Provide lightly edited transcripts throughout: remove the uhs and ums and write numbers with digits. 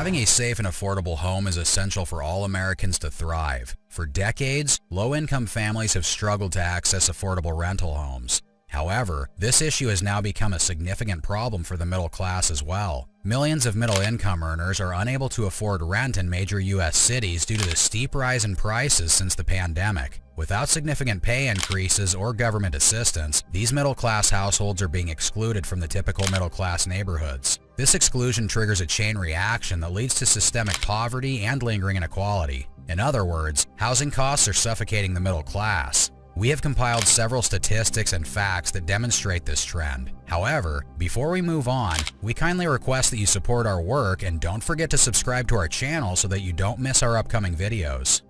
Having a safe and affordable home is essential for all Americans to thrive. For decades, low-income families have struggled to access affordable rental homes. However, this issue has now become a significant problem for the middle class as well. Millions of middle-income earners are unable to afford rent in major U.S. cities due to the steep rise in prices since the pandemic. Without significant pay increases or government assistance, these middle-class households are being excluded from the typical middle-class neighborhoods. This exclusion triggers a chain reaction that leads to systemic poverty and lingering inequality. In other words, housing costs are suffocating the middle class. We have compiled several statistics and facts that demonstrate this trend. However, before we move on, we kindly request that you support our work and don't forget to subscribe to our channel so that you don't miss our upcoming videos.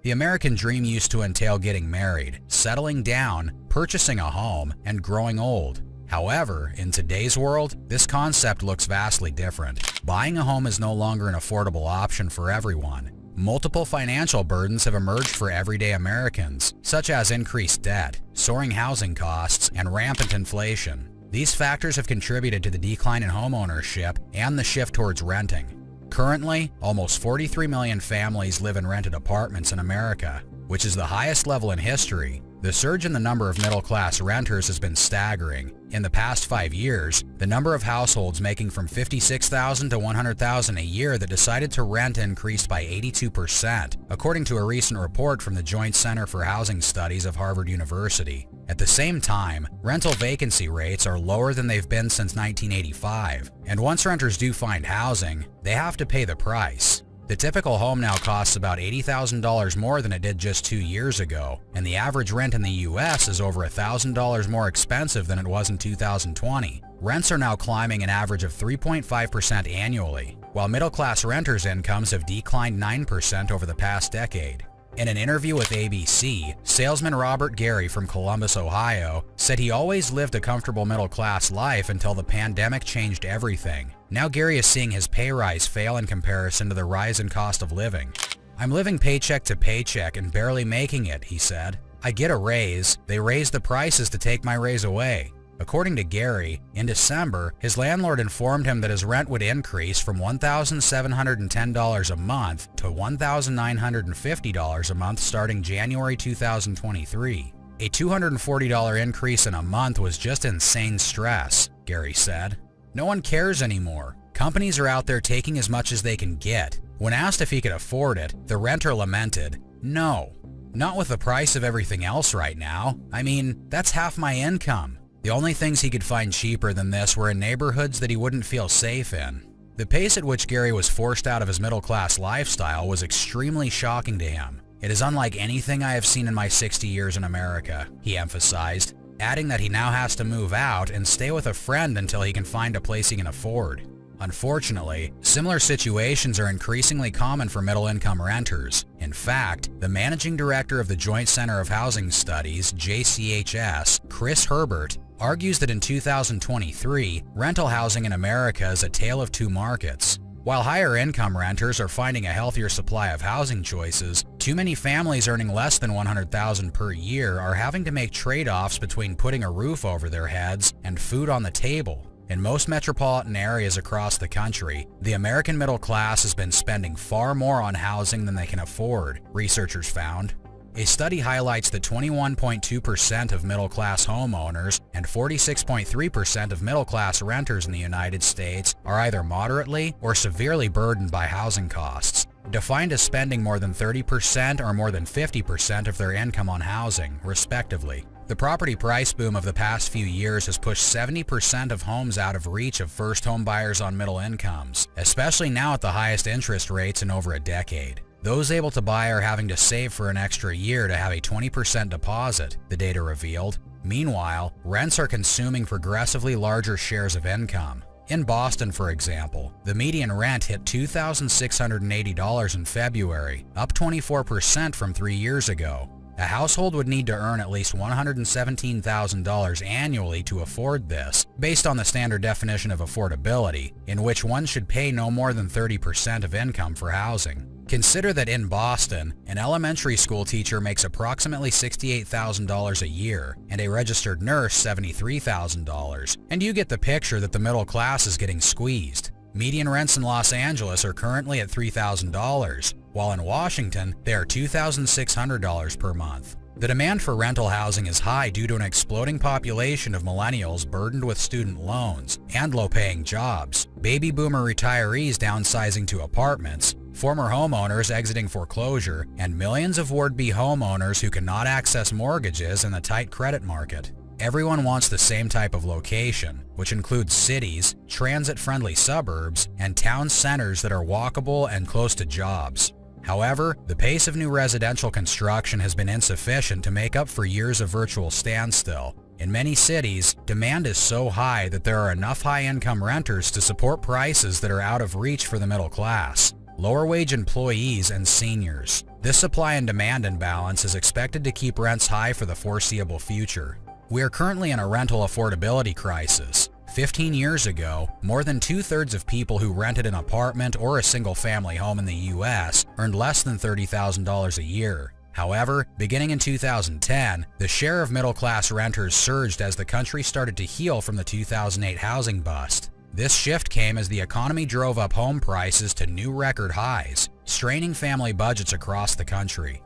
The American dream used to entail getting married, settling down, purchasing a home, and growing old. However, in today's world, this concept looks vastly different. Buying a home is no longer an affordable option for everyone. Multiple financial burdens have emerged for everyday Americans, such as increased debt, soaring housing costs, and rampant inflation. These factors have contributed to the decline in homeownership and the shift towards renting. Currently, almost 43 million families live in rented apartments in America, which is the highest level in history. The surge in the number of middle-class renters has been staggering. In the past 5 years, the number of households making from $56,000 to $100,000 a year that decided to rent increased by 82%, according to a recent report from the Joint Center for Housing Studies of Harvard University. At the same time, rental vacancy rates are lower than they've been since 1985, and once renters do find housing, they have to pay the price. The typical home now costs about $80,000 more than it did just 2 years ago, and the average rent in the US is over $1,000 more expensive than it was in 2020. Rents are now climbing an average of 3.5% annually, while middle-class renters' incomes have declined 9% over the past decade. In an interview with ABC, salesman Robert Gary from Columbus, Ohio, said he always lived a comfortable middle-class life until the pandemic changed everything. Now Gary is seeing his pay rise fail in comparison to the rise in cost of living. "I'm living paycheck to paycheck and barely making it," he said. "I get a raise, they raise the prices to take my raise away." According to Gary, in December, his landlord informed him that his rent would increase from $1,710 a month to $1,950 a month starting January 2023. A $240 increase in a month was just insane stress, Gary said. "No one cares anymore. Companies are out there taking as much as they can get." When asked if he could afford it, the renter lamented, "No, not with the price of everything else right now. I mean, that's half my income." The only things he could find cheaper than this were in neighborhoods that he wouldn't feel safe in. The pace at which Gary was forced out of his middle-class lifestyle was extremely shocking to him. "It is unlike anything I have seen in my 60 years in America," he emphasized, adding that he now has to move out and stay with a friend until he can find a place he can afford. Unfortunately, similar situations are increasingly common for middle-income renters. In fact, the managing director of the Joint Center of Housing Studies, JCHS, Chris Herbert, argues that in 2023, rental housing in America is a tale of two markets. While higher-income renters are finding a healthier supply of housing choices, too many families earning less than $100,000 per year are having to make trade-offs between putting a roof over their heads and food on the table. In most metropolitan areas across the country, the American middle class has been spending far more on housing than they can afford, researchers found. A study highlights that 21.2% of middle-class homeowners and 46.3% of middle-class renters in the United States are either moderately or severely burdened by housing costs, defined as spending more than 30% or more than 50% of their income on housing, respectively. The property price boom of the past few years has pushed 70% of homes out of reach of first home buyers on middle incomes, especially now at the highest interest rates in over a decade. Those able to buy are having to save for an extra year to have a 20% deposit, the data revealed. Meanwhile, rents are consuming progressively larger shares of income. In Boston, for example, the median rent hit $2,680 in February, up 24% from 3 years ago. A household would need to earn at least $117,000 annually to afford this, based on the standard definition of affordability, in which one should pay no more than 30% of income for housing. Consider that in Boston, an elementary school teacher makes approximately $68,000 a year, and a registered nurse $73,000, and you get the picture that the middle class is getting squeezed. Median rents in Los Angeles are currently at $3,000, while in Washington, they are $2,600 per month. The demand for rental housing is high due to an exploding population of millennials burdened with student loans and low-paying jobs, baby boomer retirees downsizing to apartments, former homeowners exiting foreclosure, and millions of would-be homeowners who cannot access mortgages in the tight credit market. Everyone wants the same type of location, which includes cities, transit-friendly suburbs, and town centers that are walkable and close to jobs. However, the pace of new residential construction has been insufficient to make up for years of virtual standstill. In many cities, demand is so high that there are enough high-income renters to support prices that are out of reach for the middle class, lower-wage employees, and seniors. This supply and demand imbalance is expected to keep rents high for the foreseeable future. We are currently in a rental affordability crisis. 15 years ago, more than 2/3 of people who rented an apartment or a single-family home in the U.S. earned less than $30,000 a year. However, beginning in 2010, the share of middle-class renters surged as the country started to heal from the 2008 housing bust. This shift came as the economy drove up home prices to new record highs, straining family budgets across the country.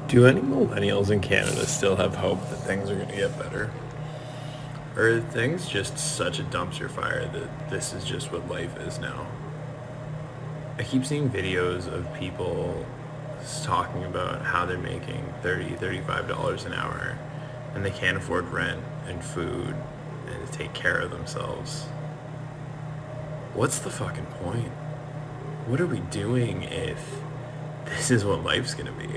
Do any millennials in Canada still have hope that things are going to get better? Or are things just such a dumpster fire that this is just what life is now? I keep seeing videos of people talking about how they're making $30, $35 an hour and they can't afford rent and food and to take care of themselves. What's the fucking point? What are we doing if this is what life's going to be?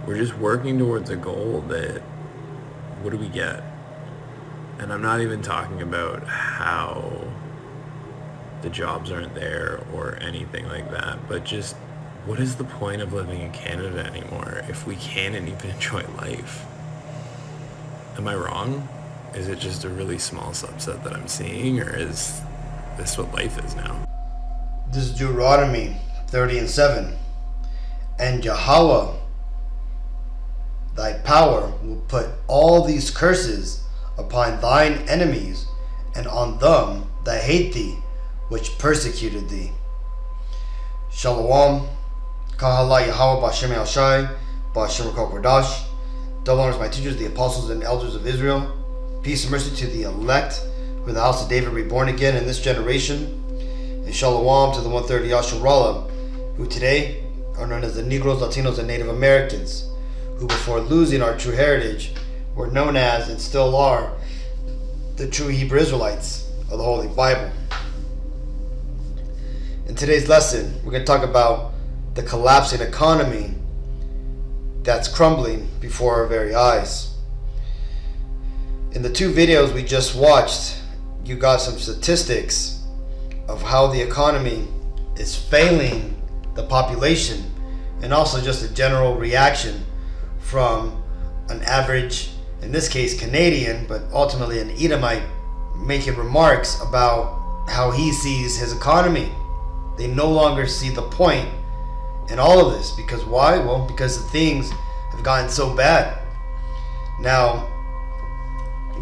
We're just working towards a goal that, what do we get? And I'm not even talking about how the jobs aren't there or anything like that, but just what is the point of living in Canada anymore if we can't even enjoy life? Am I wrong? Is it just a really small subset that I'm seeing, or is this what life is now? This is Deuteronomy 30:7. And Yahawah, thy power, will put all these curses upon thine enemies, and on them that hate thee, which persecuted thee. Shalom, Kahala Yahawah B'Shem Yahawashi, B'Shem Qadash. Double honors my teachers, the apostles and elders of Israel. Peace and mercy to the elect, who in the house of David reborn again in this generation. And shalom to the 130 Yasharallah, who today are known as the Negroes, Latinos, and Native Americans, who before losing our true heritage were known as, and still are, the true Hebrew Israelites of the Holy Bible. In today's lesson, we're going to talk about the collapsing economy that's crumbling before our very eyes. In the two videos we just watched, you got some statistics of how the economy is failing the population, and also just a general reaction from an average, in this case Canadian, but ultimately an Edomite, making remarks about how he sees his economy. They no longer see the point in all of this. Because why? Well, because the things have gotten so bad. Now,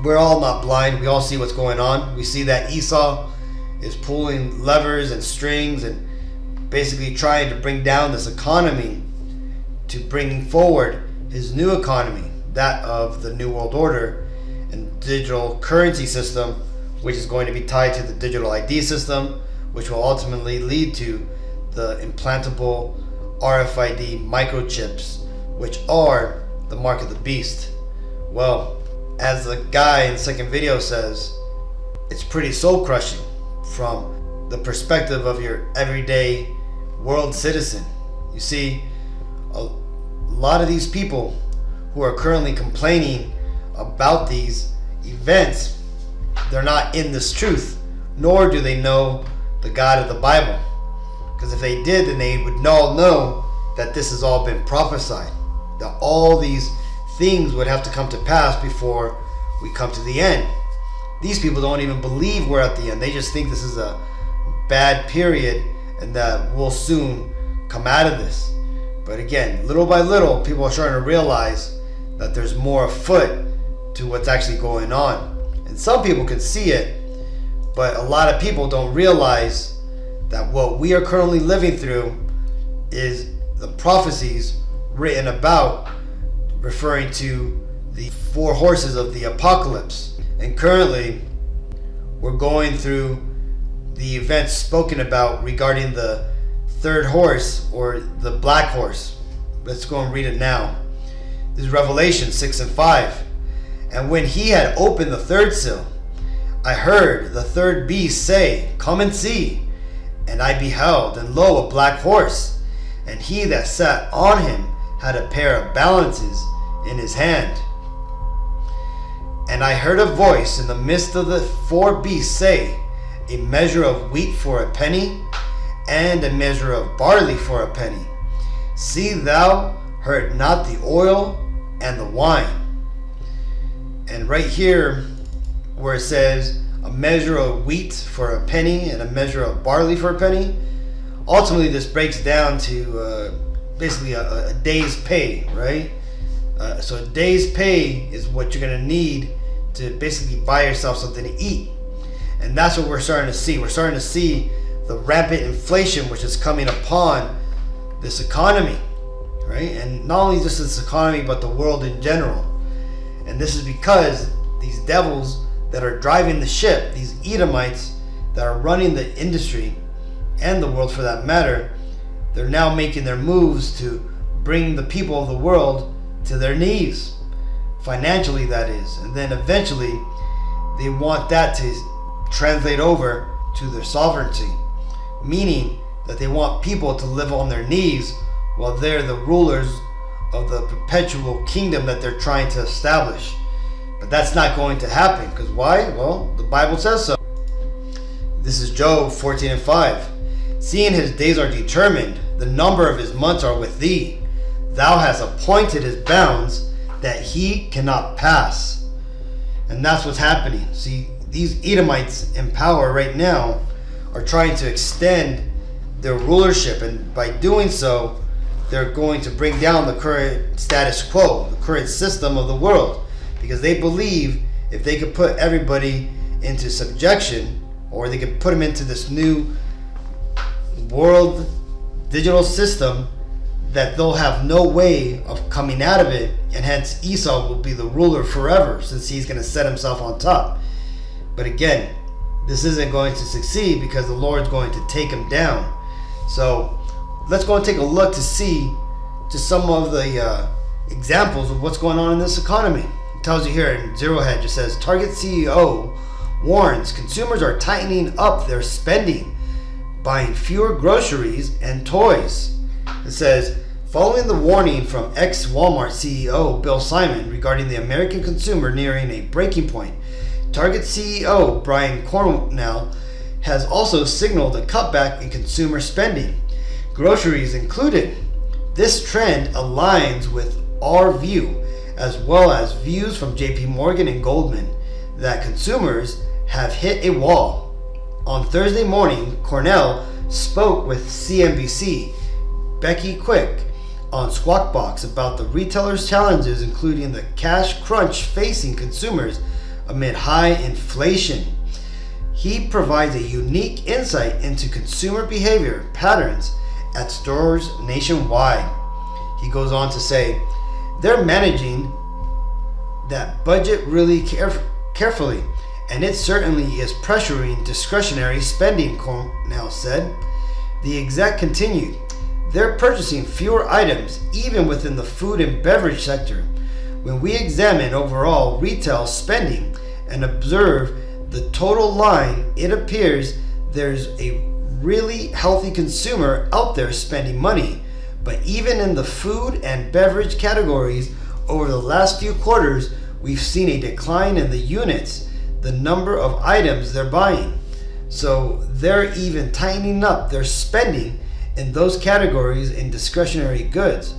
we're all not blind. We all see what's going on. We see that Esau is pulling levers and strings and basically trying to bring down this economy to bring forward his new economy, that of the New World Order and digital currency system, which is going to be tied to the digital ID system, which will ultimately lead to the implantable RFID microchips, which are the mark of the beast. Well, as the guy in the second video says, it's pretty soul crushing from the perspective of your everyday world citizen. You see, a lot of these people who are currently complaining about these events, they're not in this truth, nor do they know the God of the Bible. Because if they did, then they would all know that this has all been prophesied, that all these things would have to come to pass before we come to the end. These people don't even believe we're at the end. They just think this is a bad period and that we'll soon come out of this. But again, little by little, people are starting to realize that there's more afoot to what's actually going on. And some people can see it, But a lot of people don't realize that what we are currently living through is the prophecies written about, referring to the 4 horses of the apocalypse. And currently we're going through the events spoken about regarding the 3rd horse, or the black horse. Let's go and read it now. This is Revelation 6 and 5. And when he had opened the 3rd seal, I heard the 3rd beast say, Come and see. And I beheld, and lo, a black horse, and he that sat on him had a pair of balances in his hand. And I heard a voice in the midst of the 4 beasts say, A measure of wheat for a penny, and a measure of barley for a penny. See thou hurt not the oil and the wine. And right here where it says a measure of wheat for a penny and a measure of barley for a penny, ultimately this breaks down to basically a day's pay, right? So a day's pay is what you're going to need to basically buy yourself something to eat. And that's what we're starting to see. We're starting to see the rampant inflation which is coming upon this economy, right? And not only just this economy, but the world in general. And this is because these devils that are driving the ship, these Edomites that are running the industry and the world for that matter, they're now making their moves to bring the people of the world to their knees, financially that is. And then eventually they want that to translate over to their sovereignty, meaning that they want people to live on their knees while they're the rulers of the perpetual kingdom that they're trying to establish. But that's not going to happen, because why? Well, the Bible says so. This is Job 14 and 5. Seeing his days are determined, the number of his months are with thee. Thou hast appointed his bounds, that he cannot pass. And that's what's happening. See, these Edomites in power right now are trying to extend their rulership, and by doing so, they're going to bring down the current status quo, the current system of the world, because they believe if they could put everybody into subjection, or they could put them into this new world digital system, that they'll have no way of coming out of it, and hence Esau will be the ruler forever, since he's going to set himself on top. But again, this isn't going to succeed, because the Lord's going to take him down. So let's go and take a look to see just some of the examples of what's going on in this economy. It tells you here in Zero Hedge, it says Target CEO warns consumers are tightening up their spending, buying fewer groceries and toys. It says, following the warning from ex-Walmart CEO Bill Simon regarding the American consumer nearing a breaking point, Target CEO Brian Cornell has also signaled a cutback in consumer spending, groceries included. This trend aligns with our view, as well as views from JP Morgan and Goldman, that consumers have hit a wall. On Thursday morning, Cornell spoke with CNBC Becky Quick on Squawk Box about the retailer's challenges, including the cash crunch facing consumers amid high inflation. He provides a unique insight into consumer behavior patterns at stores nationwide. He goes on to say, they're managing that budget really carefully, and it certainly is pressuring discretionary spending, Cornell said. The exec continued, they're purchasing fewer items even within the food and beverage sector. When we examine overall retail spending and observe the total line, it appears there's a really healthy consumer out there spending money. But even in the food and beverage categories, over the last few quarters, we've seen a decline in the units, the number of items they're buying. So they're even tightening up their spending in those categories in discretionary goods.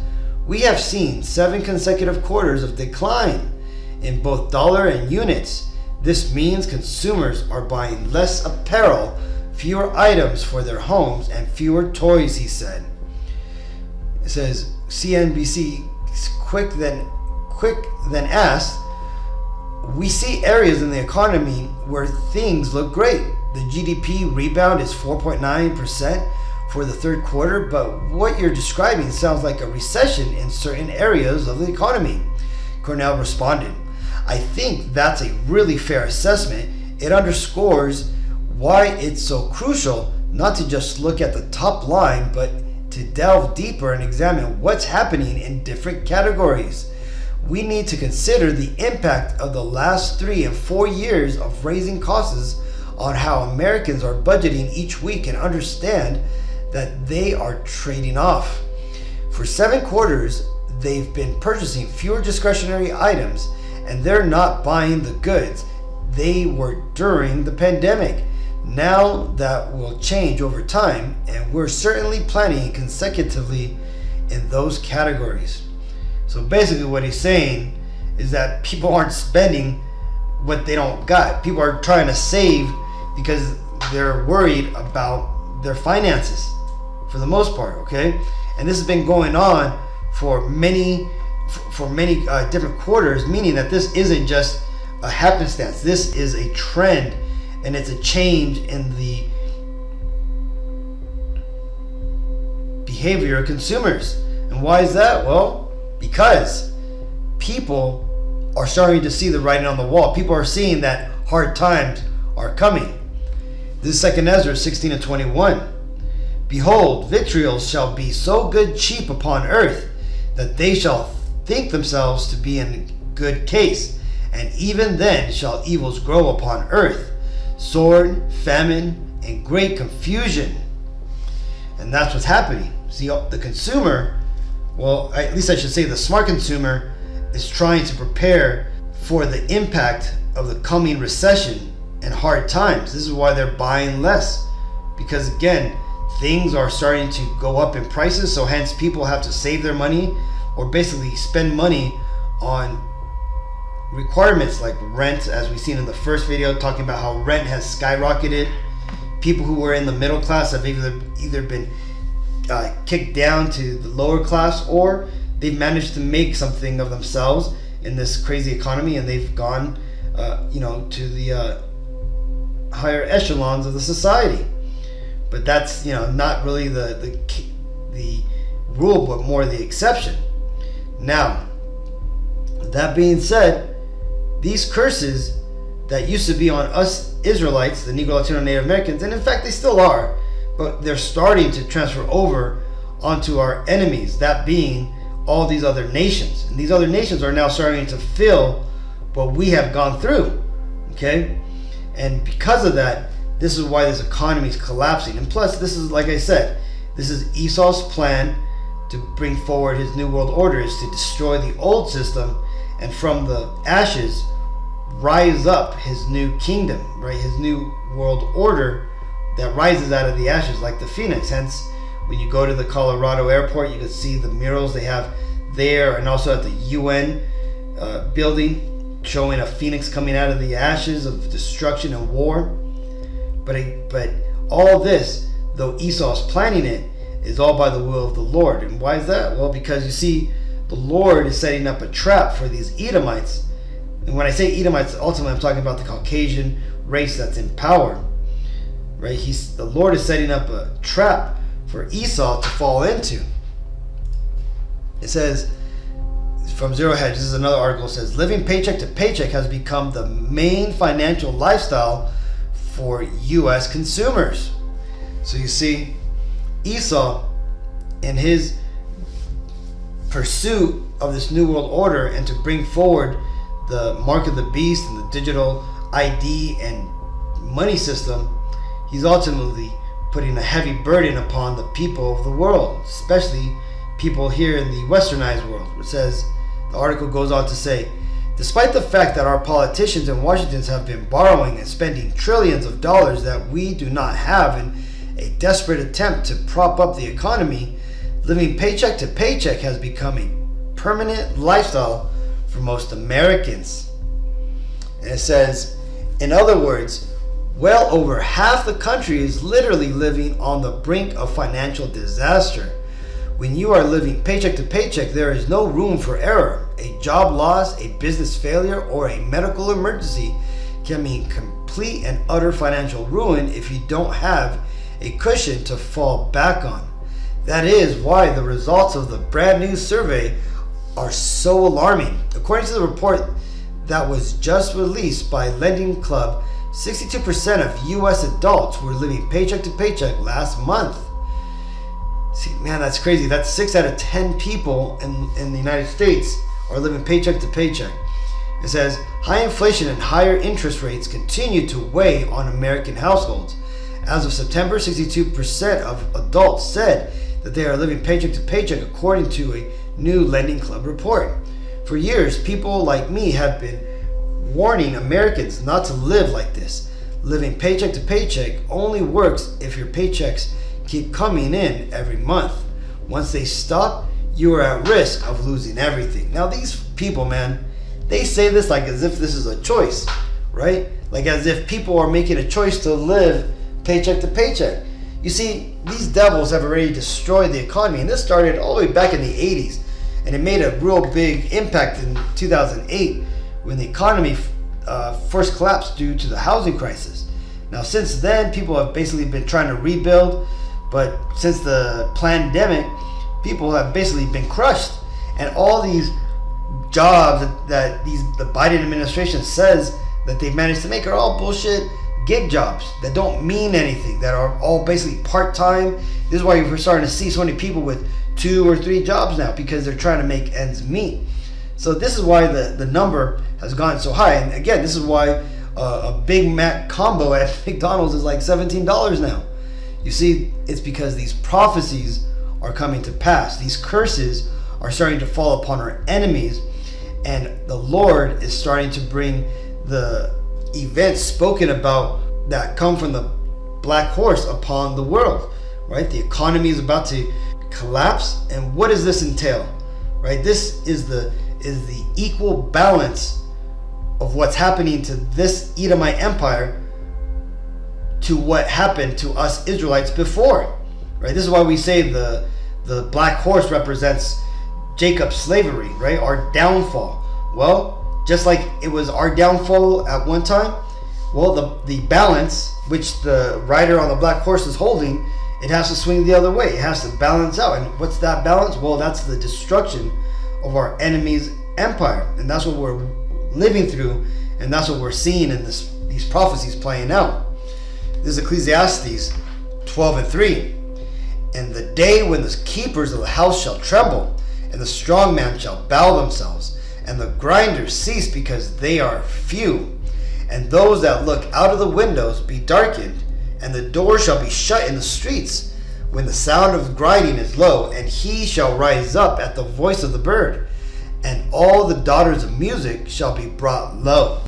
We have seen 7 consecutive quarters of decline in both dollar and units. This means consumers are buying less apparel, fewer items for their homes, and fewer toys, he said. It says CNBC Quick then asked, we see areas in the economy where things look great. The GDP rebound is 4.9% for the third quarter, but what you're describing sounds like a recession in certain areas of the economy. Cornell responded, I think that's a really fair assessment. It underscores why it's so crucial not to just look at the top line, but to delve deeper and examine what's happening in different categories. We need to consider the impact of the last 3 and 4 years of raising costs on how Americans are budgeting each week and understand that they are trading off. For 7 quarters, they've been purchasing fewer discretionary items, and they're not buying the goods they were during the pandemic. Now that will change over time, and we're certainly planning consecutively in those categories. So basically what he's saying is that people aren't spending what they don't got. People are trying to save because they're worried about their finances for the most part, okay? And this has been going on for many different quarters, meaning that this isn't just a happenstance. This is a trend, and it's a change in the behavior of consumers. And why is that? Well, because people are starting to see the writing on the wall. People are seeing that hard times are coming. This is 2 Ezra 16-21. Behold, vitriol shall be so good cheap upon earth, that they shall think themselves to be in good case, and even then shall evils grow upon earth, sword, famine, and great confusion. And that's what's happening. See, the consumer, well, at least I should say the smart consumer, is trying to prepare for the impact of the coming recession and hard times. This is why they're buying less, because again, things are starting to go up in prices, so hence people have to save their money or basically spend money on requirements like rent, as we've seen in the first video, talking about how rent has skyrocketed. People who were in the middle class have either been kicked down to the lower class, or they've managed to make something of themselves in this crazy economy, and they've gone to the higher echelons of the society. But that's not really the rule, but more the exception. Now, that being said, these curses that used to be on us Israelites, the Negro, Latino, Native Americans, and in fact they still are, but they're starting to transfer over onto our enemies, that being all these other nations. And these other nations are now starting to feel what we have gone through, okay? And because of that, this is why this economy is collapsing. And plus, this is, like I said, this is Esau's plan to bring forward his new world order, is to destroy the old system, and from the ashes rise up his new kingdom, right? His new world order that rises out of the ashes like the phoenix. Hence, when you go to the Colorado airport, you can see the murals they have there, and also at the UN building, showing a phoenix coming out of the ashes of destruction and war. But all this, though Esau's planning it, is all by the will of the Lord. And why is that? Well, because you see, the Lord is setting up a trap for these Edomites. And when I say Edomites, ultimately I'm talking about the Caucasian race that's in power, right? The Lord is setting up a trap for Esau to fall into. It says, from Zero Hedge, this is another article, it says, living paycheck to paycheck has become the main financial lifestyle for U.S. consumers. So you see, Esau, in his pursuit of this new world order and to bring forward the mark of the beast and the digital ID and money system, he's ultimately putting a heavy burden upon the people of the world, especially people here in the westernized world. It says, the article goes on to say, despite the fact that our politicians in Washington have been borrowing and spending trillions of dollars that we do not have in a desperate attempt to prop up the economy, living paycheck to paycheck has become a permanent lifestyle for most Americans. And it says, in other words, well over half the country is literally living on the brink of financial disaster. When you are living paycheck to paycheck, there is no room for error. a job loss, a business failure, or a medical emergency can mean complete and utter financial ruin if you don't have a cushion to fall back on. That is why the results of the brand new survey are so alarming. According to the report that was just released by Lending Club, 62% of US adults were living paycheck to paycheck last month. See, man, that's crazy. That's 6 out of 10 people in the United States are living paycheck to paycheck. It says, high inflation and higher interest rates continue to weigh on American households. As of September, 62% of adults said that they are living paycheck to paycheck, according to a new Lending Club report. For years, people like me have been warning Americans not to live like this. Living paycheck to paycheck only works if your paychecks keep coming in every month. Once they stop, you are at risk of losing everything. Now, these people, man, they say this like as if this is a choice, right? Like as if people are making a choice to live paycheck to paycheck. You see, these devils have already destroyed the economy, and this started all the way back in the 80s, and it made a real big impact in 2008 when the economy first collapsed due to the housing crisis. Now, since then, people have basically been trying to rebuild, but since the pandemic, people have basically been crushed, and all these jobs that the Biden administration says that they've managed to make are all bullshit gig jobs that don't mean anything, that are all basically part-time. This is why we're starting to see so many people with 2 or 3 jobs now, because they're trying to make ends meet. So this is why the number has gone so high. And again, this is why a Big Mac combo at McDonald's is like $17 now. You see, it's because these prophecies are coming to pass. These curses are starting to fall upon our enemies, and the Lord is starting to bring the events spoken about that come from the black horse upon the world, right? The economy is about to collapse, and what does this entail, right? This is the equal balance of what's happening to this Edomite empire to what happened to us Israelites before, right? This is why we say the black horse represents Jacob's slavery, right? Our downfall. Well, just like it was our downfall at one time, well, the balance which the rider on the black horse is holding, it has to swing the other way. It has to balance out. And what's that balance? Well, that's the destruction of our enemy's empire. And that's what we're living through, and that's what we're seeing in these prophecies playing out. This is Ecclesiastes 12:3. And the day when the keepers of the house shall tremble, and the strong man shall bow themselves, and the grinders cease because they are few, and those that look out of the windows be darkened, and the door shall be shut in the streets, when the sound of grinding is low, and he shall rise up at the voice of the bird, and all the daughters of music shall be brought low.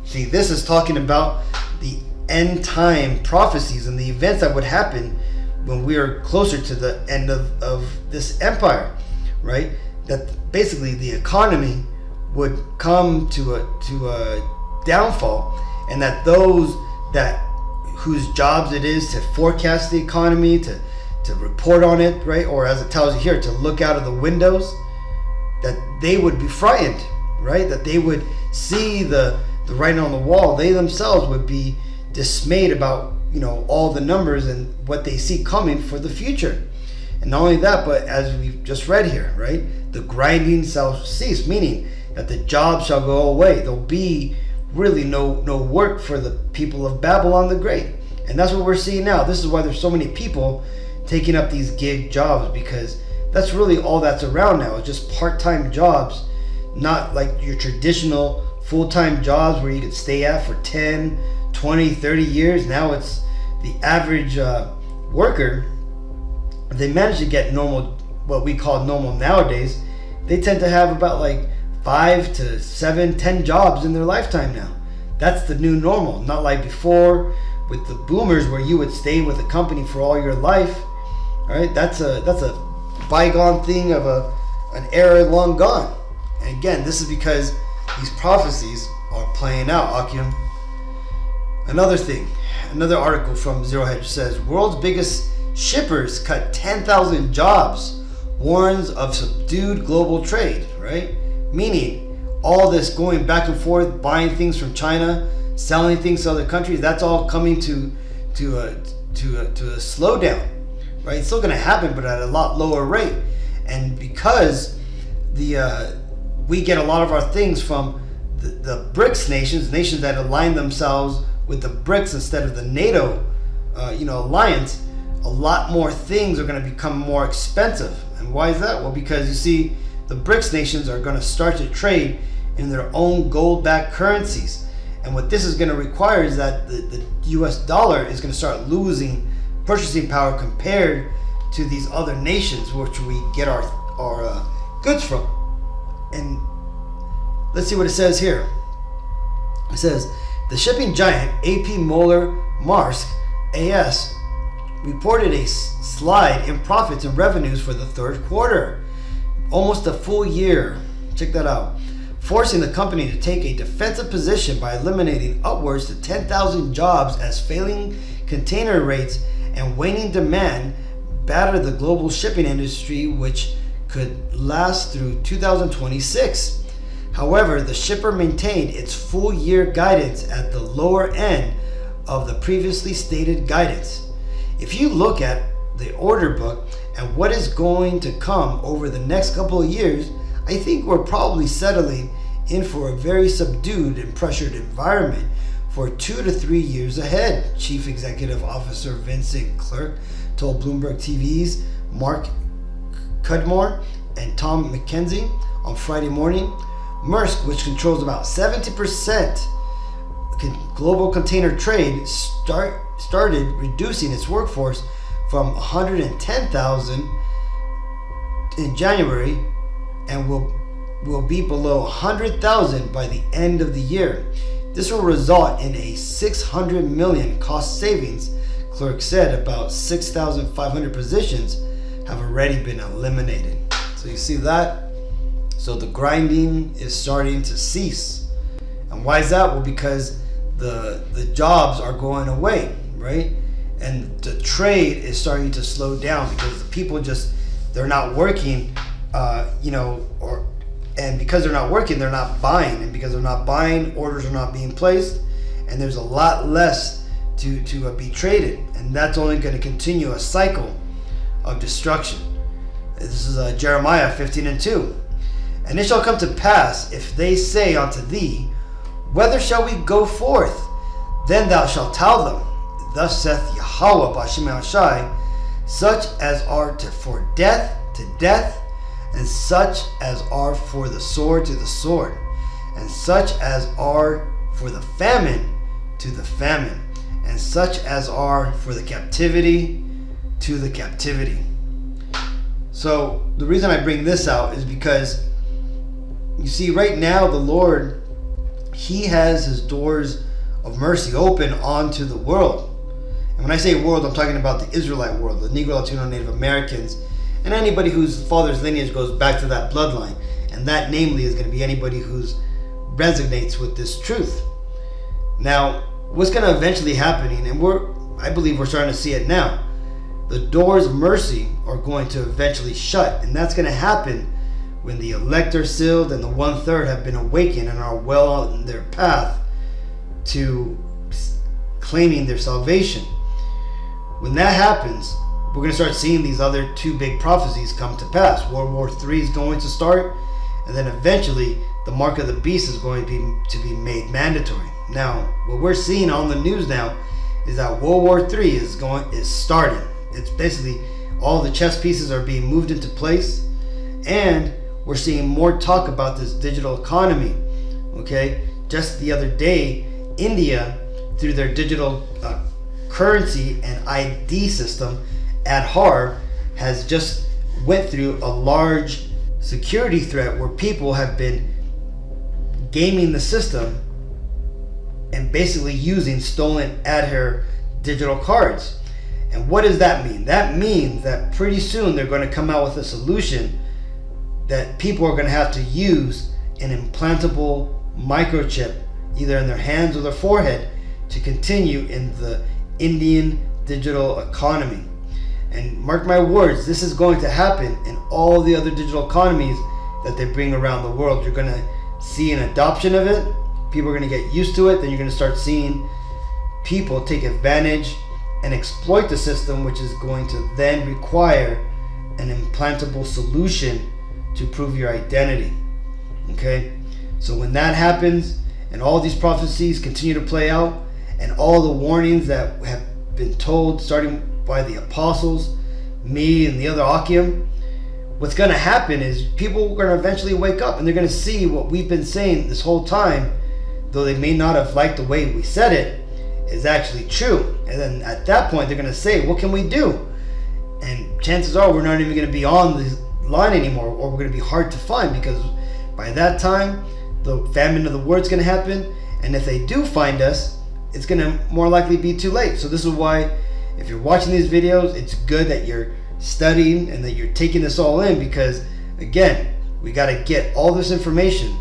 See, this is talking about the end time prophecies and the events that would happen when we are closer to the end of this empire, right? That basically the economy would come to a downfall, and that those that whose jobs it is to forecast the economy, to report on it, right? Or as it tells you here, to look out of the windows, that they would be frightened, right? That they would see the writing on the wall. They themselves would be dismayed about, all the numbers and what they see coming for the future. And not only that, but as we've just read here, right? The grinding shall cease, meaning that the job shall go away. There'll be really no work for the people of Babylon the Great. And that's what we're seeing now. This is why there's so many people taking up these gig jobs, because that's really all that's around now. It's just part-time jobs, not like your traditional full-time jobs where you could stay at for 10, 20, 30 years. Now it's the average worker. If they manage to get normal, what we call normal nowadays, they tend to have about like 5 to 7, 10 jobs in their lifetime now. That's the new normal. Not like before with the boomers where you would stay with a company for all your life. All right, that's a bygone thing of an era long gone. And again, this is because these prophecies are playing out, Akim. Another article from Zero Hedge says, world's biggest shippers cut 10,000 jobs, warns of subdued global trade, right? Meaning, all this going back and forth, buying things from China, selling things to other countries, that's all coming to a slowdown, right? It's still going to happen, but at a lot lower rate. And because we get a lot of our things from the BRICS nations that align themselves with the BRICS instead of the NATO, alliance, a lot more things are going to become more expensive. And why is that? Well, because you see, the BRICS nations are going to start to trade in their own gold-backed currencies. And what this is going to require is that the US dollar is going to start losing purchasing power compared to these other nations which we get our goods from. And let's see what it says here. It says, the shipping giant AP Moller Maersk AS reported a slide in profits and revenues for the third quarter, almost a full year. Check that out. Forcing the company to take a defensive position by eliminating upwards to 10,000 jobs as failing container rates and waning demand batter the global shipping industry, which could last through 2026. However, the shipper maintained its full year guidance at the lower end of the previously stated guidance. If you look at the order book and what is going to come over the next couple of years, I think we're probably settling in for a very subdued and pressured environment for 2 to 3 years ahead, Chief Executive Officer Vincent Clerk told Bloomberg TV's Mark Cudmore and Tom McKenzie on Friday morning. Maersk, which controls about 70% global container trade, started reducing its workforce from 110,000 in January and will be below 100,000 by the end of the year. This will result in a 600 million cost savings. Clerk said about 6,500 positions have already been eliminated. So you see that? So the grinding is starting to cease. And why is that? Well, because the jobs are going away, right? And the trade is starting to slow down because the people they're not working, and because they're not working, they're not buying. And because they're not buying, orders are not being placed. And there's a lot less to be traded. And that's only going to continue a cycle of destruction. This is Jeremiah 15:2. And it shall come to pass, if they say unto thee, whither shall we go forth? Then thou shalt tell them, thus saith Yahawah B'Shem Yahawashi, such as are for death to death, and such as are for the sword to the sword, and such as are for the famine to the famine, and such as are for the captivity to the captivity. So the reason I bring this out is because you see, right now the Lord, He has His doors of mercy open onto the world. And when I say world, I'm talking about the Israelite world, the Negro, Latino, Native Americans, and anybody whose father's lineage goes back to that bloodline. And that namely is going to be anybody who resonates with this truth. Now, what's going to eventually happen, and I believe we're starting to see it now, the doors of mercy are going to eventually shut. And that's going to happen when the elect are sealed and the 1/3 have been awakened and are well on their path to claiming their salvation. When that happens, we're going to start seeing these other two big prophecies come to pass. World War III is going to start, and then eventually the mark of the beast is going to be made mandatory. Now, what we're seeing on the news now is that World War III is starting. It's basically all the chess pieces are being moved into place, and we're seeing more talk about this digital economy. Okay, just the other day, India, through their digital currency and ID system, Atha, has just went through a large security threat where people have been gaming the system and basically using stolen Atha digital cards. And what does that mean? That means that pretty soon they're going to come out with a solution that people are going to have to use an implantable microchip either in their hands or their forehead to continue in the Indian digital economy. And mark my words, this is going to happen in all the other digital economies that they bring around the world. You're going to see an adoption of it. People are going to get used to it. Then you're going to start seeing people take advantage and exploit the system, which is going to then require an implantable solution to prove your identity. Okay? So when that happens, and all these prophecies continue to play out, and all the warnings that have been told, starting by the apostles, me and the other Akim, what's going to happen is people are going to eventually wake up, and they're going to see what we've been saying this whole time, though they may not have liked the way we said it, is actually true. And then at that point, they're going to say, what can we do? And chances are we're not even going to be on the line anymore, or we're going to be hard to find, because by that time, the famine of the word's going to happen. And if they do find us, it's going to more likely be too late. So this is why, if you're watching these videos, it's good that you're studying and that you're taking this all in, because again, we got to get all this information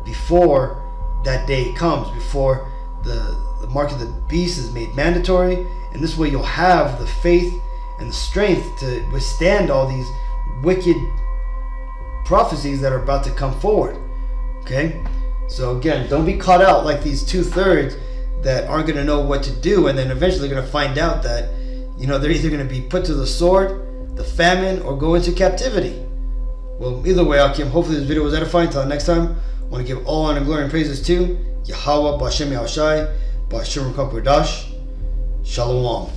before that day comes, before the mark of the beast is made mandatory. And this way you'll have the faith and the strength to withstand all these wicked prophecies that are about to come forward. Okay? So again, don't be caught out like these 2/3 that aren't going to know what to do, and then eventually going to find out that, you know, they're either going to be put to the sword, the famine, or go into captivity. Well, either way, Akim, hopefully this video was edifying. Until next time, I want to give all honor, glory, and praises to Yahawah, B'Shem Yahawashi, B'Shem Qadash. Shalom.